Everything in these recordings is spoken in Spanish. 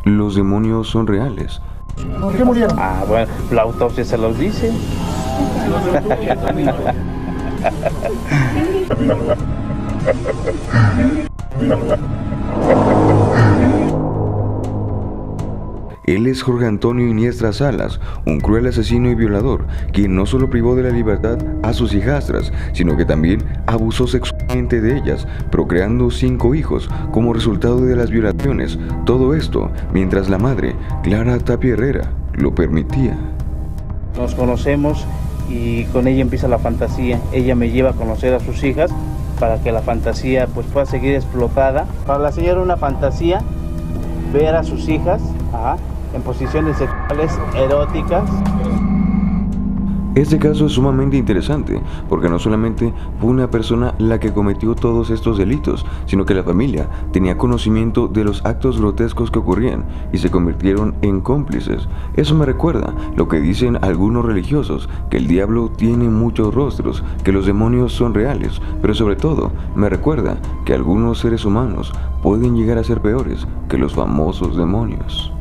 Los demonios son reales. ¿Por qué murieron? Bueno, la autopsia se los dice. Él es Jorge Antonio Iniestra Salas, un cruel asesino y violador, quien no solo privó de la libertad a sus hijastras, sino que también abusó sexualmente de ellas, procreando 5 hijos como resultado de las violaciones. Todo esto mientras la madre, Clara Tapia Herrera, lo permitía. Nos conocemos y con ella empieza la fantasía. Ella me lleva a conocer a sus hijas para que la fantasía pues pueda seguir explotada. Para la señora una fantasía ver a sus hijas en posiciones sexuales eróticas. Este caso es sumamente interesante porque no solamente fue una persona la que cometió todos estos delitos, sino que la familia tenía conocimiento de los actos grotescos que ocurrían y se convirtieron en cómplices. Eso me recuerda lo que dicen algunos religiosos, que el diablo tiene muchos rostros, que los demonios son reales, pero sobre todo me recuerda que algunos seres humanos pueden llegar a ser peores que los famosos demonios.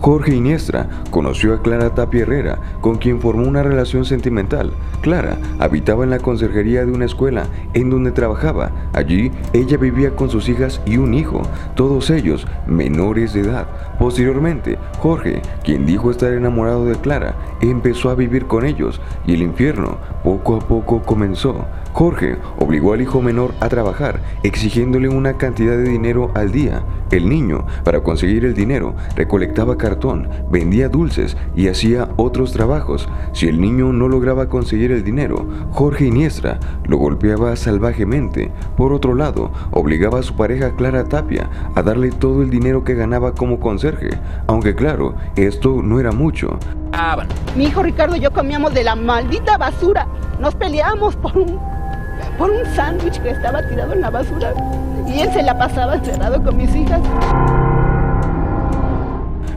Jorge Iniestra conoció a Clara Tapia Herrera, con quien formó una relación sentimental. Clara habitaba en la conserjería de una escuela en donde trabajaba. Allí ella vivía con sus hijas y un hijo, todos ellos menores de edad. Posteriormente, Jorge, quien dijo estar enamorado de Clara, empezó a vivir con ellos y el infierno poco a poco comenzó. Jorge obligó al hijo menor a trabajar, exigiéndole una cantidad de dinero al día. El niño, para conseguir el dinero, recolectaba cartón, vendía dulces y hacía otros trabajos. Si el niño no lograba conseguir el dinero, Jorge Iniestra lo golpeaba salvajemente. Por otro lado, obligaba a su pareja Clara Tapia a darle todo el dinero que ganaba como conserje, aunque claro, esto no era mucho. Mi hijo Ricardo y yo comíamos de la maldita basura. Nos peleábamos por un sándwich que estaba tirado en la basura y él se la pasaba encerrado con mis hijas.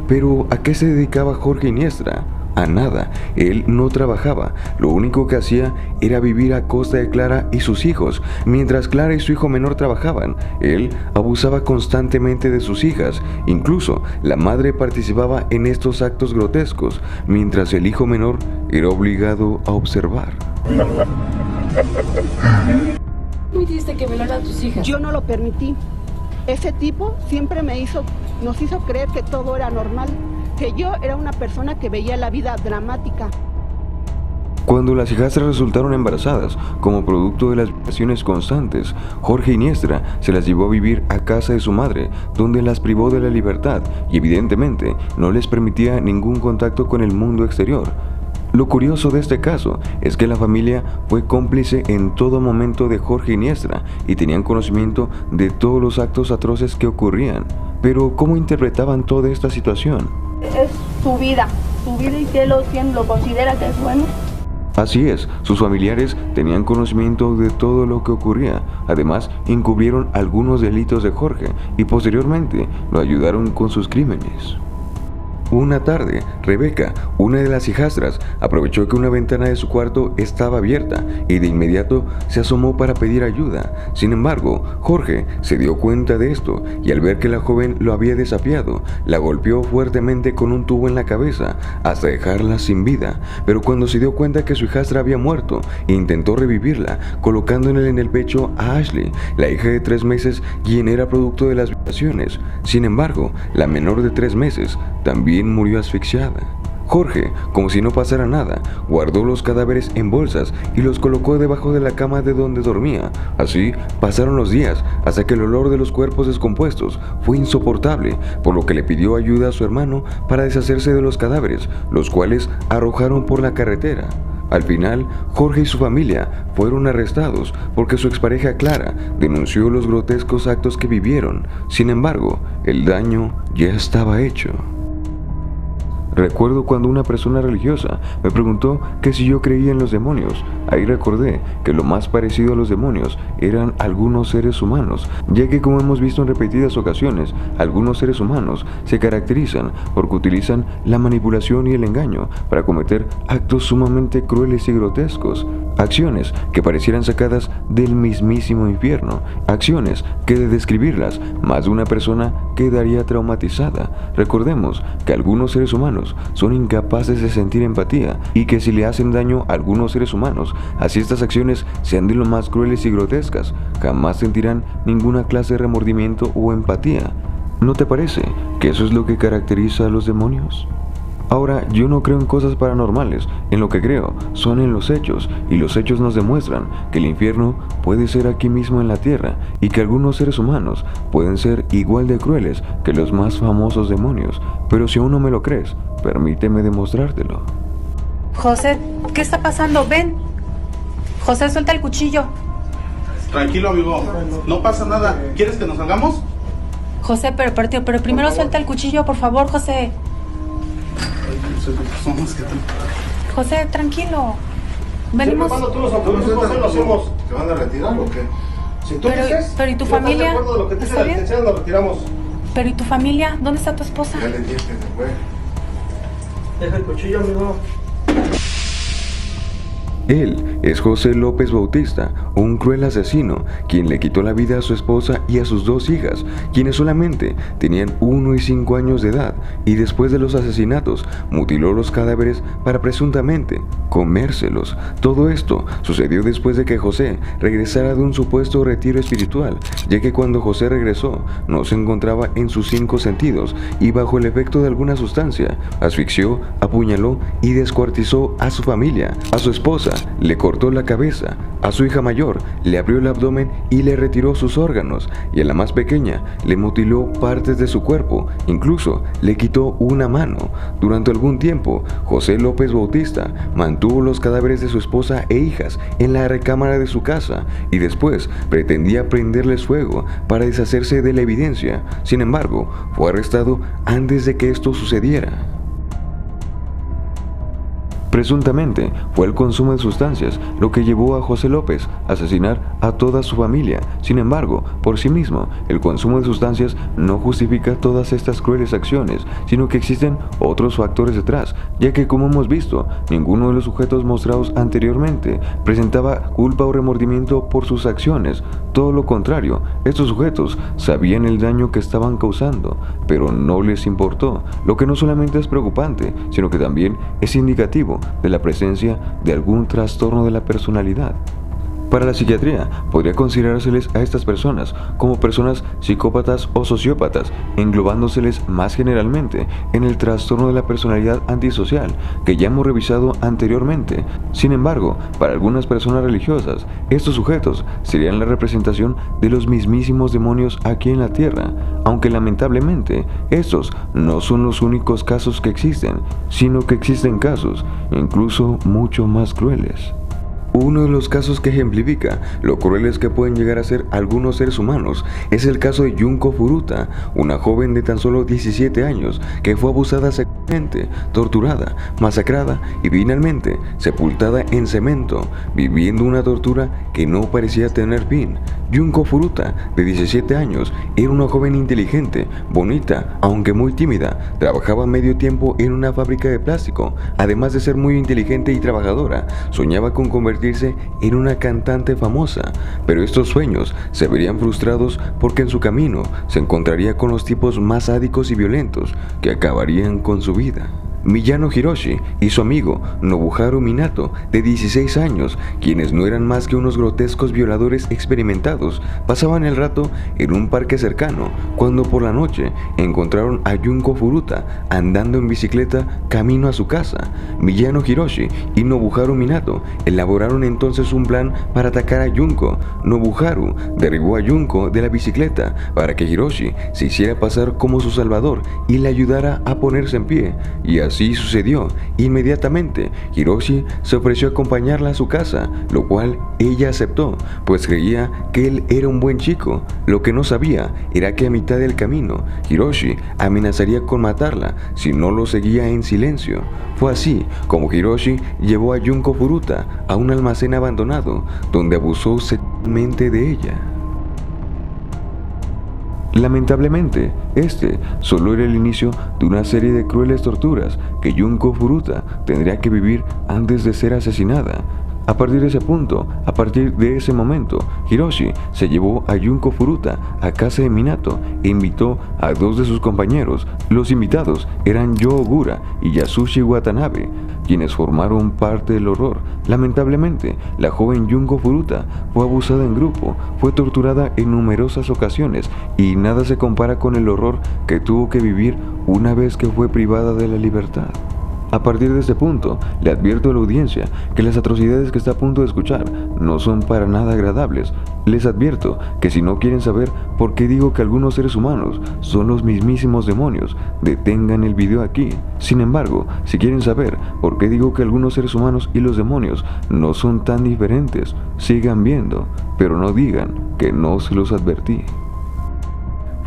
Pero ¿a qué se dedicaba Jorge Iniestra? A nada. Él no trabajaba. Lo único que hacía era vivir a costa de Clara y sus hijos. Mientras Clara y su hijo menor trabajaban, él abusaba constantemente de sus hijas. Incluso la madre participaba en estos actos grotescos, mientras el hijo menor era obligado a observar. ¿Tú hiciste que violara a tus hijas? Yo no lo permití. Ese tipo siempre nos hizo creer que todo era normal, que yo era una persona que veía la vida dramática. Cuando las hijastras resultaron embarazadas como producto de las violaciones constantes, Jorge Iniestra se las llevó a vivir a casa de su madre, donde las privó de la libertad y evidentemente no les permitía ningún contacto con el mundo exterior. Lo curioso de este caso es que la familia fue cómplice en todo momento de Jorge Iniestra y tenían conocimiento de todos los actos atroces que ocurrían. Pero ¿cómo interpretaban toda esta situación? Es su vida y si él lo considera que es bueno. Así es, sus familiares tenían conocimiento de todo lo que ocurría. Además, encubrieron algunos delitos de Jorge y posteriormente lo ayudaron con sus crímenes. Una tarde, Rebeca, una de las hijastras, aprovechó que una ventana de su cuarto estaba abierta y de inmediato se asomó para pedir ayuda. Sin embargo, Jorge se dio cuenta de esto y al ver que la joven lo había desafiado, la golpeó fuertemente con un tubo en la cabeza hasta dejarla sin vida. Pero cuando se dio cuenta que su hijastra había muerto, intentó revivirla, colocándole en el pecho a Ashley, la hija de 3 meses, quien era producto de las violaciones. Sin embargo, la menor de 3 meses también murió asfixiada. Jorge, como si no pasara nada, guardó los cadáveres en bolsas y los colocó debajo de la cama de donde dormía. Así pasaron los días hasta que el olor de los cuerpos descompuestos fue insoportable, por lo que le pidió ayuda a su hermano para deshacerse de los cadáveres, los cuales arrojaron por la carretera. Al final, Jorge y su familia fueron arrestados porque su expareja Clara denunció los grotescos actos que vivieron. Sin embargo, el daño ya estaba hecho. Recuerdo cuando una persona religiosa me preguntó que si yo creía en los demonios. Ahí recordé que lo más parecido a los demonios eran algunos seres humanos, ya que como hemos visto en repetidas ocasiones, algunos seres humanos se caracterizan porque utilizan la manipulación y el engaño para cometer actos sumamente crueles y grotescos. Acciones que parecieran sacadas del mismísimo infierno, acciones que de describirlas más de una persona quedaría traumatizada. Recordemos que algunos seres humanos son incapaces de sentir empatía y que si le hacen daño a algunos seres humanos, así estas acciones sean de lo más crueles y grotescas, jamás sentirán ninguna clase de remordimiento o empatía. ¿No te parece que eso es lo que caracteriza a los demonios? Ahora, yo no creo en cosas paranormales, en lo que creo son en los hechos, y los hechos nos demuestran que el infierno puede ser aquí mismo en la tierra, y que algunos seres humanos pueden ser igual de crueles que los más famosos demonios, pero si aún no me lo crees, permíteme demostrártelo. José, ¿qué está pasando? Ven. José, suelta el cuchillo. Tranquilo, amigo, no pasa nada. ¿Quieres que nos salgamos? José, pero primero suelta el cuchillo, por favor, José. José, tranquilo. Venimos. ¿Cuándo tú los hacemos? ¿Te van a retirar o qué? Si tú dices, pero ¿y tu familia? De acuerdo a lo que dice la licenciada, nos retiramos. Pero ¿y tu familia? ¿Dónde está tu esposa? Ya le dije que se fue. Deja el cuchillo, amigo. Él es José López Bautista, un cruel asesino, quien le quitó la vida a su esposa y a sus 2 hijas, quienes solamente tenían 1 y 5 años de edad, y después de los asesinatos, mutiló los cadáveres para presuntamente comérselos. Todo esto sucedió después de que José regresara de un supuesto retiro espiritual, ya que cuando José regresó, no se encontraba en sus 5 sentidos, y bajo el efecto de alguna sustancia, asfixió, apuñaló y descuartizó a su familia, a su esposa, le cortó la cabeza, a su hija mayor le abrió el abdomen y le retiró sus órganos, y a la más pequeña le mutiló partes de su cuerpo, incluso le quitó una mano. Durante algún tiempo, José López Bautista mantuvo los cadáveres de su esposa e hijas en la recámara de su casa y después pretendía prenderles fuego para deshacerse de la evidencia. Sin embargo, fue arrestado antes de que esto sucediera. Presuntamente fue el consumo de sustancias lo que llevó a José López a asesinar a toda su familia. Sin embargo, por sí mismo, el consumo de sustancias no justifica todas estas crueles acciones, sino que existen otros factores detrás, ya que como hemos visto, ninguno de los sujetos mostrados anteriormente presentaba culpa o remordimiento por sus acciones. Todo lo contrario, estos sujetos sabían el daño que estaban causando, pero no les importó, lo que no solamente es preocupante, sino que también es indicativo de la presencia de algún trastorno de la personalidad. Para la psiquiatría, podría considerárseles a estas personas como personas psicópatas o sociópatas, englobándoseles más generalmente en el trastorno de la personalidad antisocial que ya hemos revisado anteriormente. Sin embargo, para algunas personas religiosas, estos sujetos serían la representación de los mismísimos demonios aquí en la tierra, aunque lamentablemente estos no son los únicos casos que existen, sino que existen casos incluso mucho más crueles. Uno de los casos que ejemplifica lo crueles que pueden llegar a ser algunos seres humanos es el caso de Junko Furuta, una joven de tan solo 17 años que fue abusada sexualmente, torturada, masacrada y finalmente sepultada en cemento, viviendo una tortura que no parecía tener fin. Junko Furuta, de 17 años, era una joven inteligente, bonita, aunque muy tímida. Trabajaba medio tiempo en una fábrica de plástico. Además de ser muy inteligente y trabajadora, soñaba con convertirse en una cantante famosa. Pero estos sueños se verían frustrados porque en su camino se encontraría con los tipos más sádicos y violentos que acabarían con su vida. Miyano Hiroshi y su amigo Nobuharu Minato, de 16 años, quienes no eran más que unos grotescos violadores experimentados, pasaban el rato en un parque cercano, cuando por la noche encontraron a Junko Furuta andando en bicicleta camino a su casa. Miyano Hiroshi y Nobuharu Minato elaboraron entonces un plan para atacar a Junko. Nobuharu derribó a Junko de la bicicleta para que Hiroshi se hiciera pasar como su salvador y le ayudara a ponerse en pie, y así sucedió. Inmediatamente, Hiroshi se ofreció a acompañarla a su casa, lo cual ella aceptó, pues creía que él era un buen chico. Lo que no sabía era que a mitad del camino, Hiroshi amenazaría con matarla si no lo seguía en silencio. Fue así como Hiroshi llevó a Junko Furuta a un almacén abandonado, donde abusó sexualmente de ella. Lamentablemente, este solo era el inicio de una serie de crueles torturas que Junko Furuta tendría que vivir antes de ser asesinada. A partir de ese punto, a partir de ese momento, Hiroshi se llevó a Junko Furuta a casa de Minato e invitó a 2 de sus compañeros. Los invitados eran Yo Ogura y Yasushi Watanabe, quienes formaron parte del horror. Lamentablemente, la joven Junko Furuta fue abusada en grupo, fue torturada en numerosas ocasiones y nada se compara con el horror que tuvo que vivir una vez que fue privada de la libertad. A partir de este punto, le advierto a la audiencia que las atrocidades que está a punto de escuchar no son para nada agradables. Les advierto que si no quieren saber por qué digo que algunos seres humanos son los mismísimos demonios, detengan el video aquí. Sin embargo, si quieren saber por qué digo que algunos seres humanos y los demonios no son tan diferentes, sigan viendo, pero no digan que no se los advertí.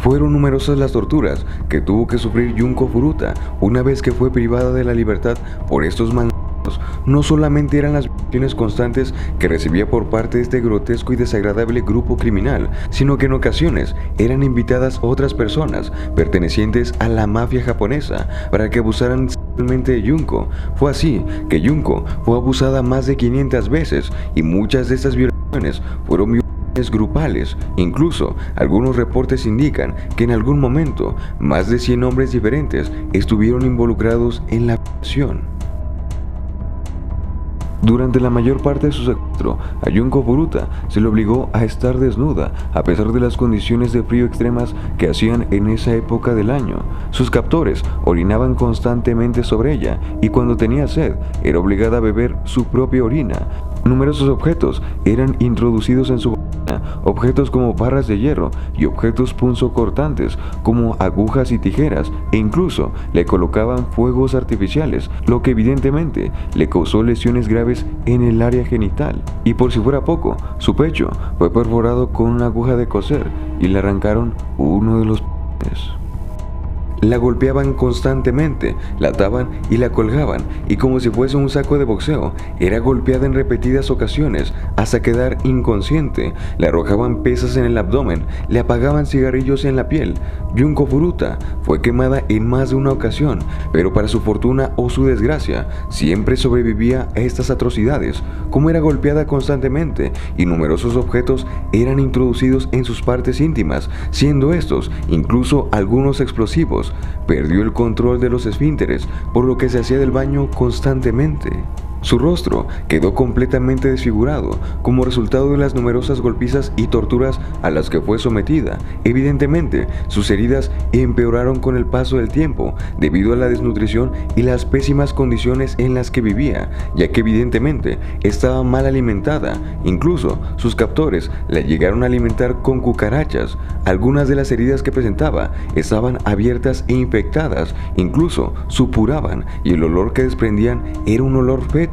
Fueron numerosas las torturas que tuvo que sufrir Junko Furuta una vez que fue privada de la libertad por estos malditos. No solamente eran las violaciones constantes que recibía por parte de este grotesco y desagradable grupo criminal, sino que en ocasiones eran invitadas otras personas pertenecientes a la mafia japonesa para que abusaran sexualmente de Junko. Fue así que Junko fue abusada más de 500 veces y muchas de estas violaciones fueron grupales. Incluso algunos reportes indican que en algún momento más de 100 hombres diferentes estuvieron involucrados en la violación. Durante la mayor parte de su secuestro, a Junko Furuta se le obligó a estar desnuda a pesar de las condiciones de frío extremas que hacían en esa época del año. Sus captores orinaban constantemente sobre ella y cuando tenía sed era obligada a beber su propia orina. Numerosos objetos eran introducidos en su objetos como barras de hierro y objetos punzocortantes como agujas y tijeras, e incluso le colocaban fuegos artificiales, lo que evidentemente le causó lesiones graves en el área genital. Y por si fuera poco, su pecho fue perforado con una aguja de coser y le arrancaron uno de los pezones. La golpeaban constantemente, la ataban y la colgaban, y como si fuese un saco de boxeo, era golpeada en repetidas ocasiones hasta quedar inconsciente. Le arrojaban pesas en el abdomen, le apagaban cigarrillos en la piel. Junko Furuta fue quemada en más de una ocasión, pero para su fortuna o su desgracia, siempre sobrevivía a estas atrocidades. Como era golpeada constantemente y numerosos objetos eran introducidos en sus partes íntimas, siendo estos incluso algunos explosivos, perdió el control de los esfínteres, por lo que se hacía del baño constantemente. Su rostro quedó completamente desfigurado como resultado de las numerosas golpizas y torturas a las que fue sometida. Evidentemente, sus heridas empeoraron con el paso del tiempo debido a la desnutrición y las pésimas condiciones en las que vivía, ya que evidentemente estaba mal alimentada. Incluso sus captores la llegaron a alimentar con cucarachas. Algunas de las heridas que presentaba estaban abiertas e infectadas, incluso supuraban y el olor que desprendían era un olor fétido.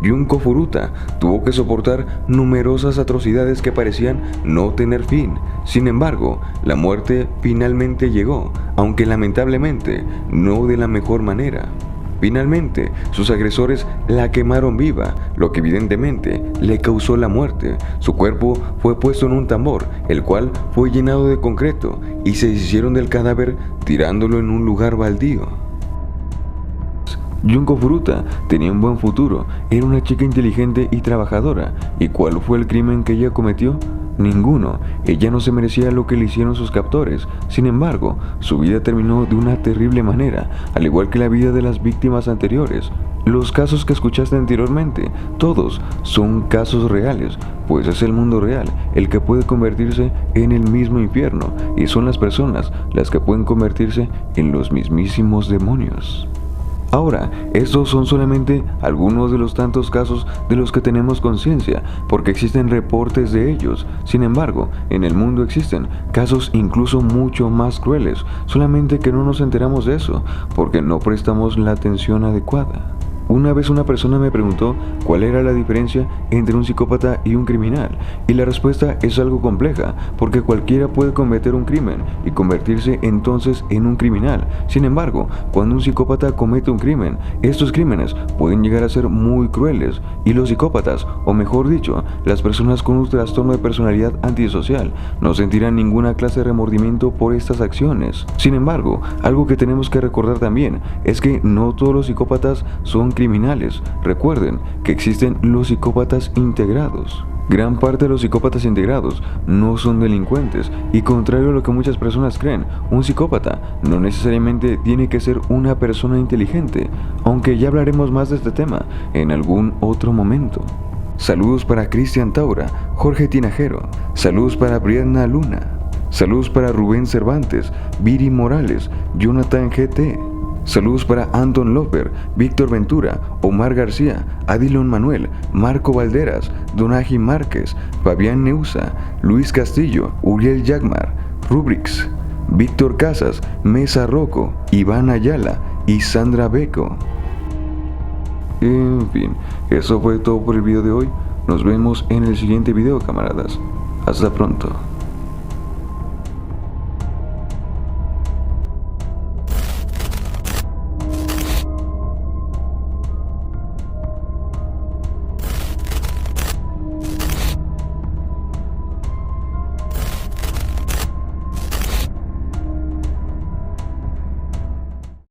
Junko Furuta tuvo que soportar numerosas atrocidades que parecían no tener fin. Sin embargo, la muerte finalmente llegó, aunque lamentablemente no de la mejor manera. Finalmente, sus agresores la quemaron viva, lo que evidentemente le causó la muerte. Su cuerpo fue puesto en un tambor, el cual fue llenado de concreto, y se deshicieron del cadáver tirándolo en un lugar baldío. Junko Furuta tenía un buen futuro, era una chica inteligente y trabajadora. ¿Y cuál fue el crimen que ella cometió? Ninguno. Ella no se merecía lo que le hicieron sus captores. Sin embargo, su vida terminó de una terrible manera, al igual que la vida de las víctimas anteriores. Los casos que escuchaste anteriormente, todos son casos reales, pues es el mundo real el que puede convertirse en el mismo infierno, y son las personas las que pueden convertirse en los mismísimos demonios. Ahora, estos son solamente algunos de los tantos casos de los que tenemos conciencia, porque existen reportes de ellos. Sin embargo, en el mundo existen casos incluso mucho más crueles, solamente que no nos enteramos de eso, porque no prestamos la atención adecuada. Una vez una persona me preguntó cuál era la diferencia entre un psicópata y un criminal, y la respuesta es algo compleja, porque cualquiera puede cometer un crimen y convertirse entonces en un criminal. Sin embargo, cuando un psicópata comete un crimen, estos crímenes pueden llegar a ser muy crueles, y los psicópatas, o mejor dicho, las personas con un trastorno de personalidad antisocial, no sentirán ninguna clase de remordimiento por estas acciones. Sin embargo, algo que tenemos que recordar también es que no todos los psicópatas son criminales. Recuerden que existen los psicópatas integrados. Gran parte de los psicópatas integrados no son delincuentes y, contrario a lo que muchas personas creen, un psicópata no necesariamente tiene que ser una persona inteligente, aunque ya hablaremos más de este tema en algún otro momento. Saludos para Cristian Taura, Jorge Tinajero. Saludos para Brianna Luna. Saludos para Rubén Cervantes, Viri Morales, Jonathan GT. Saludos para Anton Loper, Víctor Ventura, Omar García, Adilon Manuel, Marco Valderas, Donaji Márquez, Fabián Neusa, Luis Castillo, Uriel Yagmar, Rubrix, Víctor Casas, Mesa Rocco, Iván Ayala y Sandra Beco. En fin, eso fue todo por el video de hoy. Nos vemos en el siguiente video, camaradas. Hasta pronto.